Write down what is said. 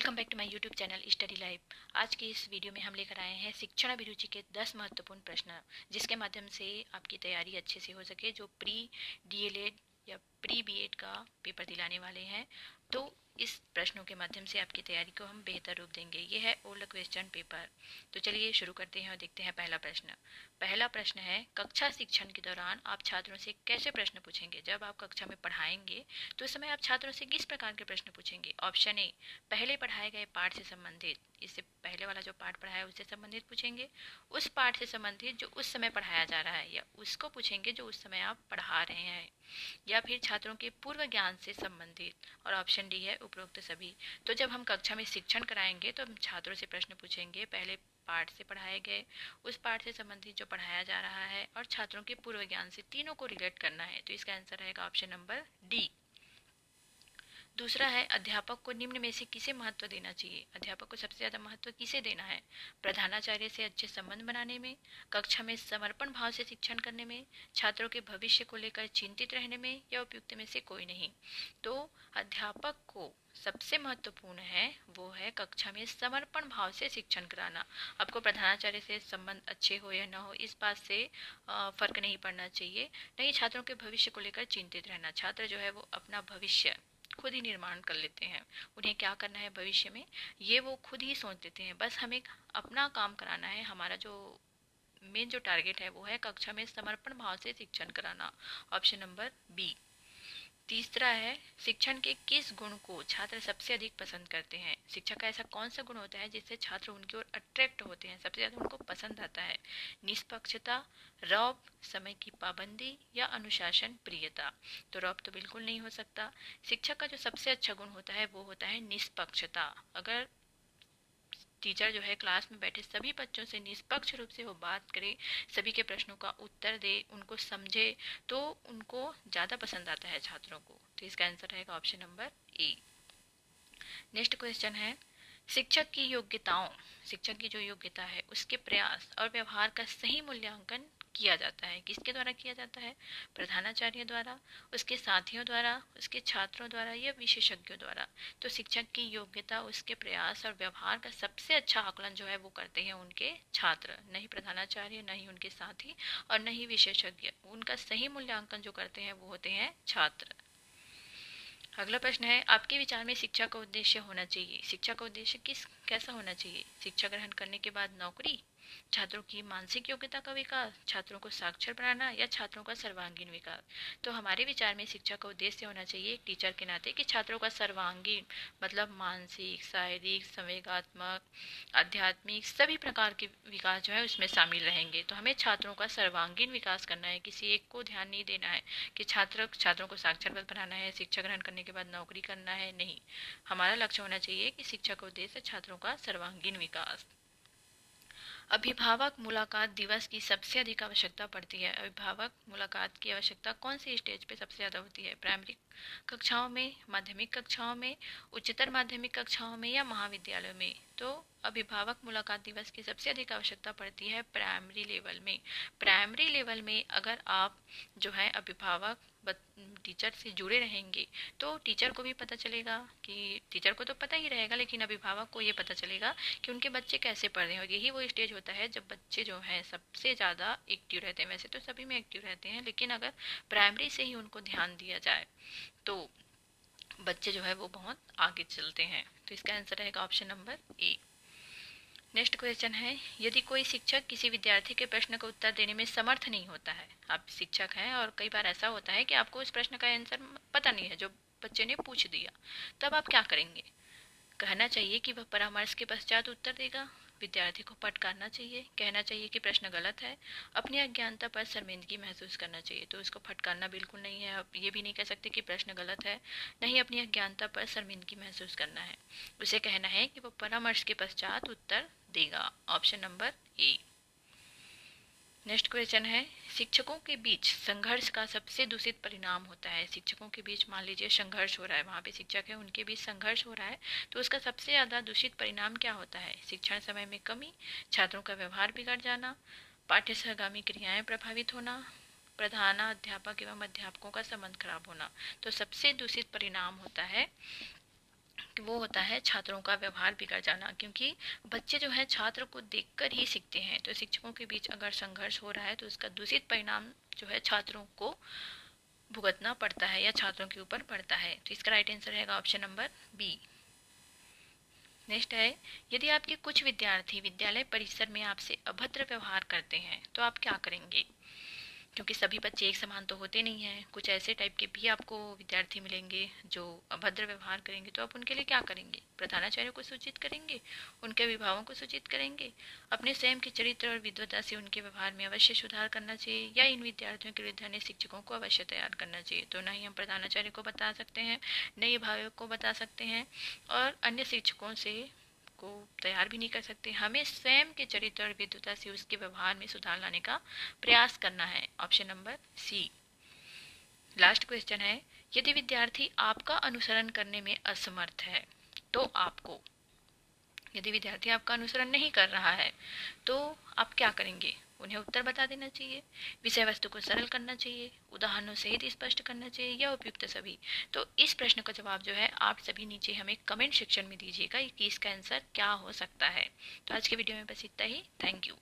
Welcome back to my YouTube channel study life. आज की इस वीडियो में हम लेकर आए हैं शिक्षण अभिरुचि के 10 महत्वपूर्ण प्रश्न, जिसके माध्यम से आपकी तैयारी अच्छे से हो सके। जो प्री डीएलएड या प्री बीएड का पेपर दिलाने वाले हैं, तो इस प्रश्नों के माध्यम से आपकी तैयारी को हम बेहतर रूप देंगे। ये है ओल्ड क्वेश्चन पेपर। तो चलिए शुरू करते हैं और देखते हैं पहला प्रश्न। पहला प्रश्न है, कक्षा शिक्षण के दौरान आप छात्रों से कैसे प्रश्न पूछेंगे? जब आप कक्षा में पढ़ाएंगे तो उस समय आप छात्रों से किस प्रकार के प्रश्न पूछेंगे? ऑप्शन ए, पहले पढ़ाए गए पाठ से संबंधित, इससे पहले वाला जो पाठ पढ़ाया उससे संबंधित पूछेंगे। उस पाठ से संबंधित जो उस समय पढ़ाया जा रहा है, या उसको पूछेंगे जो उस समय आप पढ़ा रहे हैं। या फिर छात्रों के पूर्व ज्ञान से संबंधित। और ऑप्शन डी है उपरोक्त सभी। तो जब हम कक्षा में शिक्षण कराएंगे तो हम छात्रों से प्रश्न पूछेंगे पहले पाठ से पढ़ाए गए, उस पाठ से संबंधित जो पढ़ाया जा रहा है, और छात्रों के पूर्व ज्ञान से। तीनों को रिलेट करना है। तो इसका आंसर रहेगा ऑप्शन नंबर डी। दूसरा है, अध्यापक को निम्न में से किसे महत्व देना चाहिए? अध्यापक को सबसे ज्यादा महत्व किसे देना है? प्रधानाचार्य से अच्छे संबंध बनाने में, कक्षा में समर्पण भाव से शिक्षण करने में, छात्रों के भविष्य को लेकर चिंतित रहने में, या उपयुक्त में से कोई नहीं। तो अध्यापक को सबसे महत्वपूर्ण है वो है कक्षा में समर्पण भाव से शिक्षण कराना। आपको प्रधानाचार्य से संबंध अच्छे हो या ना हो, इस बात से फर्क नहीं पड़ना चाहिए। नहीं, छात्रों के भविष्य को लेकर चिंतित रहना। छात्र जो है वो अपना भविष्य खुद ही निर्माण कर लेते हैं। उन्हें क्या करना है भविष्य में, ये वो खुद ही सोच लेते हैं। बस हमें अपना काम कराना है। हमारा जो मेन जो टारगेट है वो है कक्षा में समर्पण भाव से शिक्षण कराना। Option number B. तीसरा है, शिक्षण के किस गुण को छात्र सबसे अधिक पसंद करते हैं? शिक्षक का ऐसा कौन सा गुण होता है जिससे छात्र उनकी ओर अट्रैक्ट होते हैं, सबसे ज्यादा उनको पसंद आता है? निष्पक्षता, रौब, समय की पाबंदी, या अनुशासन प्रियता? तो रौब तो बिल्कुल नहीं हो सकता। शिक्षक का जो सबसे अच्छा गुण होता है वो होता है निष्पक्षता। अगर टीचर जो है क्लास में बैठे सभी बच्चों से निष्पक्ष रूप से वो बात करे, सभी के प्रश्नों का उत्तर दे, उनको समझे, तो उनको ज़्यादा पसंद आता है छात्रों को। तो इसका आंसर रहेगा option number A. Next question है, शिक्षक की योग्यताओं, शिक्षक की जो योग्यता है उसके प्रयास और व्यवहार का सही मूल्यांकन किया जाता है। किसके द्वारा किया जाता है? प्रधानाचार्य द्वारा, उसके साथियों द्वारा, उसके छात्रों द्वारा, या विशेषज्ञों द्वारा? तो शिक्षक की योग्यता, उसके प्रयास और व्यवहार का सबसे अच्छा आकलन जो है वो करते हैं उनके छात्र, नहीं प्रधानाचार्य, नहीं उनके साथी, और नहीं विशेषज्ञ। उनका सही मूल्यांकन जो करते हैं वो होते हैं छात्र। अगला प्रश्न है, आपके विचार में शिक्षा का उद्देश्य होना चाहिए। शिक्षा का उद्देश्य कैसा होना चाहिए? शिक्षा ग्रहण करने के बाद नौकरी, छात्रों की मानसिक योग्यता का विकास, छात्रों को साक्षर बनाना, या छात्रों का सर्वांगीण विकास? तो हमारे विचार में शिक्षा का उद्देश्य होना चाहिए एक टीचर के नाते कि छात्रों का सर्वांगीण मतलब मानसिक, शारीरिक, संवेगात्मक, आध्यात्मिक सभी प्रकार के विकास जो है उसमें शामिल रहेंगे। तो हमें छात्रों का सर्वांगीण विकास करना है, किसी एक को ध्यान नहीं देना है कि छात्रों को साक्षर बनाना है, शिक्षा ग्रहण करने के बाद नौकरी करना है। नहीं, हमारा लक्ष्य होना चाहिए कि शिक्षा का उद्देश्य छात्रों का सर्वांगीण विकास। अभिभावक मुलाकात दिवस की सबसे अधिक आवश्यकता पड़ती है। अभिभावक मुलाकात की आवश्यकता कौन सी स्टेज पे सबसे ज़्यादा होती है? प्राइमरी कक्षाओं में, माध्यमिक कक्षाओं में, उच्चतर माध्यमिक कक्षाओं में, या महाविद्यालयों में? तो अभिभावक मुलाकात दिवस की सबसे अधिक आवश्यकता पड़ती है प्राइमरी लेवल में। प्राइमरी लेवल में अगर आप जो है अभिभावक टीचर से जुड़े रहेंगे तो टीचर को भी पता चलेगा, कि टीचर को तो पता ही रहेगा लेकिन अभिभावक को ये पता चलेगा कि उनके बच्चे कैसे पढ़ रहे हैं। और यही वो स्टेज होता है जब बच्चे जो हैं सबसे ज़्यादा एक्टिव रहते हैं। वैसे तो सभी में एक्टिव रहते हैं, लेकिन अगर प्राइमरी से ही उनको ध्यान दिया जाए तो बच्चे जो है वो बहुत आगे चलते हैं। तो इसका आंसर रहेगा option number A. Next question है, यदि कोई शिक्षक किसी विद्यार्थी के प्रश्न का उत्तर देने में समर्थ नहीं होता है, आप शिक्षक हैं और कई बार ऐसा होता है कि आपको उस प्रश्न का आंसर पता नहीं है जो बच्चे ने पूछ दिया, तब आप क्या करेंगे? कहना चाहिए कि वह परामर्श के पश्चात उत्तर देगा, विद्यार्थी को फटकारना चाहिए, कहना चाहिए कि प्रश्न गलत है, अपनी अज्ञानता पर शर्मिंदगी महसूस करना चाहिए। तो उसको फटकारना बिल्कुल नहीं है। आप ये भी नहीं कह सकते कि प्रश्न गलत है, नहीं अपनी अज्ञानता पर शर्मिंदगी महसूस करना है। उसे कहना है कि वह परामर्श के पश्चात उत्तर देगा। Option number A. Next question है, शिक्षकों के बीच संघर्ष का सबसे दूषित परिणाम होता है। शिक्षकों के बीच मान लीजिए संघर्ष हो रहा है, वहाँ पे शिक्षक है उनके बीच संघर्ष हो रहा है, तो उसका सबसे ज़्यादा दूषित परिणाम क्या होता है? शिक्षण समय में कमी, छात्रों का व्यवहार बिगड़ जाना, पाठ्य सहगामी क्रियाएं प्रभावित होना, प्रधानाध्यापक एवं अध्यापकों का संबंध खराब होना। तो सबसे दूषित परिणाम होता है कि वो होता है छात्रों का व्यवहार बिगड़ जाना, क्योंकि बच्चे जो है छात्र को देखकर ही सीखते हैं। तो शिक्षकों के बीच अगर संघर्ष हो रहा है तो उसका दूषित परिणाम जो है छात्रों को भुगतना पड़ता है या छात्रों के ऊपर पड़ता है। तो इसका राइट आंसर रहेगा ऑप्शन नंबर बी। नेक्स्ट है, यदि आपके कुछ विद्यार्थी विद्यालय परिसर में आपसे अभद्र व्यवहार करते हैं तो आप क्या करेंगे? क्योंकि सभी बच्चे एक समान तो होते नहीं हैं, कुछ ऐसे टाइप के भी आपको विद्यार्थी मिलेंगे जो अभद्र व्यवहार करेंगे। तो आप उनके लिए क्या करेंगे? प्रधानाचार्य को सूचित करेंगे, उनके अभिभावकों को सूचित करेंगे, अपने स्वयं के चरित्र और विद्वता से उनके व्यवहार में अवश्य सुधार करना चाहिए, या इन विद्यार्थियों के विरुद्ध अन्य शिक्षकों को अवश्य तैयार करना चाहिए। तो ना ही हम प्रधानाचार्य को बता सकते हैं, न ही अभिभावक को बता सकते हैं, और अन्य शिक्षकों से को तैयार भी नहीं कर सकते। हमें स्वयं के चरित्र और विद्वता से उसके व्यवहार में सुधार लाने का प्रयास करना है। Option number C. Last question है, यदि विद्यार्थी आपका अनुसरण करने में असमर्थ है तो आपको, यदि विद्यार्थी आपका अनुसरण नहीं कर रहा है तो आप क्या करेंगे? उन्हें उत्तर बता देना चाहिए, विषय वस्तु को सरल करना चाहिए, उदाहरणों सहित स्पष्ट करना चाहिए, या उपयुक्त सभी। तो इस प्रश्न का जवाब जो है आप सभी नीचे हमें कमेंट सेक्शन में दीजिएगा कि इसका आंसर क्या हो सकता है। तो आज के वीडियो में बस इतना ही। Thank you.